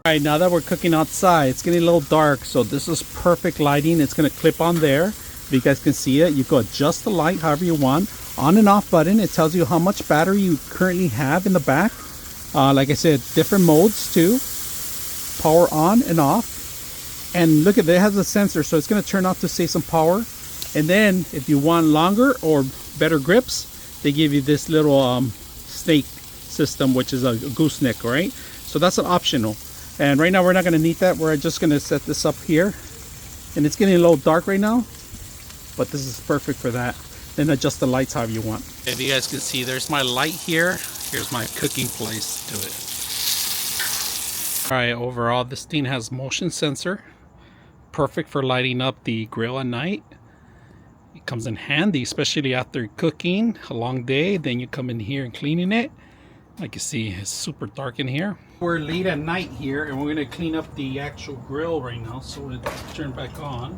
Alright, now that we're cooking outside, it's getting a little dark, so this is perfect lighting. It's going to clip on there. If you guys can see it, you can adjust the light however you want. On and off button, it tells you how much battery you currently have in the back. Like I said, different modes too. Power on and off. And look at it, has a sensor, so it's going to turn off to save some power. And then if you want longer or better grips, they give you this little snake system, which is a gooseneck, right? So that's an optional. And right now we're not going to need that. We're just going to set this up here. And it's getting a little dark right now, but this is perfect for that. Then adjust the lights however you want. If you guys can see, there's my light here. Here's my cooking place to it. All right, overall this thing has motion sensor. Perfect for lighting up the grill at night. It comes in handy, especially after cooking a long day. Then you come in here and cleaning it. Like you see, it's super dark in here. We're late at night here, and we're going to clean up the actual grill right now. So we'll turn back on.